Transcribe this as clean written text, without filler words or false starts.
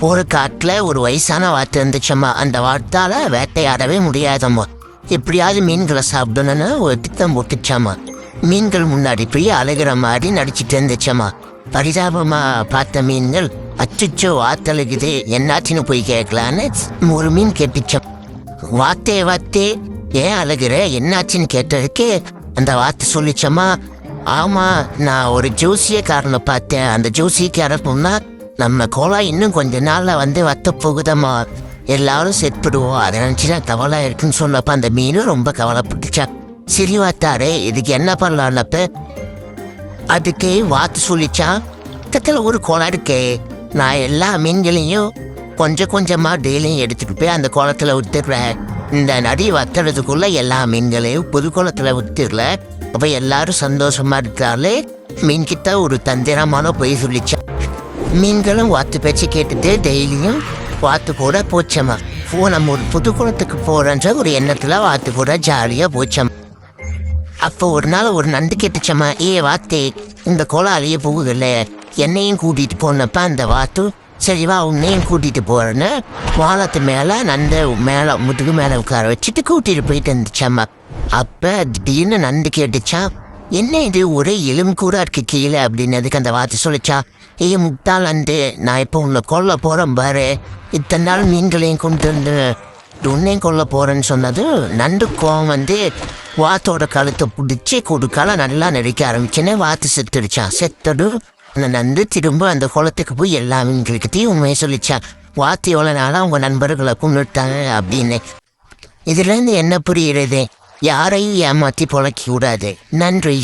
ஒரு காட்டில் ஒரு வயசான வாத்து இருந்துச்சம்மா. அந்த வாத்தால் வேட்டையாடவே முடியாதம்மா. எப்படியாவது மீன்களை சாப்பிடணும்னு ஒரு திட்டம் போட்டுச்சாம்மா. மீன்கள் முன்னாடி போய் அழுகிற மாதிரி நடிச்சிட்டு இருந்துச்சம்மா. பரிதாபமாக பார்த்த மீன்கள் அச்சுச்சோ வாத்தழுகுது என்னாச்சுன்னு போய் கேட்கலான்னு ஒரு மீன் கேட்டுச்சம். வாத்தே ஏன் அழுகிற என்னாச்சுன்னு கேட்டதுக்கு அந்த வாத்து சொல்லிச்சம்மா, ஆமாம் நான் ஒரு ஜோசியக்காரனை பார்த்தேன். அந்த ஜோசியக்காரன் சொன்னா நம்ம கோலா இன்னும் கொஞ்ச நாளில் வத்த போகுதம்மா, எல்லாரும் செத்துடுவோம், அதை நினச்சிதான் கவலை இருக்குன்னு சொல்லப்ப அந்த மீனும் ரொம்ப கவலைப்பட்டுச்சா. சரி வாத்தாரே இதுக்கு என்ன பண்ணலான்னப்ப அதுக்கு வாத்து சொல்லிச்சான், பக்கத்தில் ஒரு குளம் இருக்கே, நான் எல்லா மீன்களையும் கொஞ்சம் கொஞ்சமாக டெய்லியும் எடுத்துகிட்டு போய் அந்த குளத்தில் விட்டுடுறேன். இந்த நடி வத்துறதுக்குள்ளே எல்லா மீன்களையும் புது குளத்தில் விட்டுடல, அப்போ எல்லாரும் சந்தோஷமா இருக்காலே மீன்கிட்ட ஒரு தந்திரமான பொய் சொல்லிச்சான். மீன்களும் வாத்து பேச்சு கேட்டுட்டு டெய்லியும் வாத்து கூட போச்சம்மா. நம்ம ஒரு புது குளத்துக்கு போகிறன்ற ஒரு எண்ணத்தில் வாத்து கூட ஜாலியாக போச்சம்மா. அப்போ ஒரு நாள் ஒரு நண்டு கேட்டுச்சம்மா, வாத்தே இந்த குளம் அழிய போகுதில்ல, என்னையும் கூட்டிகிட்டு போனப்ப அந்த வாத்து சரிவா உன்னையும் கூட்டிகிட்டு போகிறேன்னு வானத்து மேலே நண்டு மேலே முதுகு மேலே உட்கார வச்சுட்டு கூட்டிகிட்டு போயிட்டு இருந்துச்சம்மா. அப்போ திடீர்னு நண்டு கேட்டுச்சான், என்ன இது ஒரே எலும்பு கூட இருக்கு கீழே அப்படின்னதுக்கு அந்த வாத்து சொல்லிச்சா, முட்டாள் நண்டு, நான் இப்போ உன்னை கொல்ல போகிறேன் பாரு, இத்தனை நாள் மீன்களையும் கொண்டு வந்து உன்னையும் கொல்ல போகிறேன்னு சொன்னது நண்டு கோவம் வாத்தோட கழுத்தை பிடிச்சி கொடுக்கால நல்லா நடிக்க ஆரம்பிச்சுன்னு வாத்து செத்துடுச்சான். செத்தடு அந்த நண்டு திரும்ப அந்த குளத்துக்கு போய் எல்லா மீன்களுக்கிட்டையும் உண்மையை சொல்லிச்சான், வாத்து எவ்வளோ நாளாக அவங்க நண்பர்களை கொண்டுட்டாங்க அப்படின்னு. இதுலேருந்து என்ன புரியுறது, யாரையும் ஏமாற்றி பொழைக்க கூடாது. நன்றி.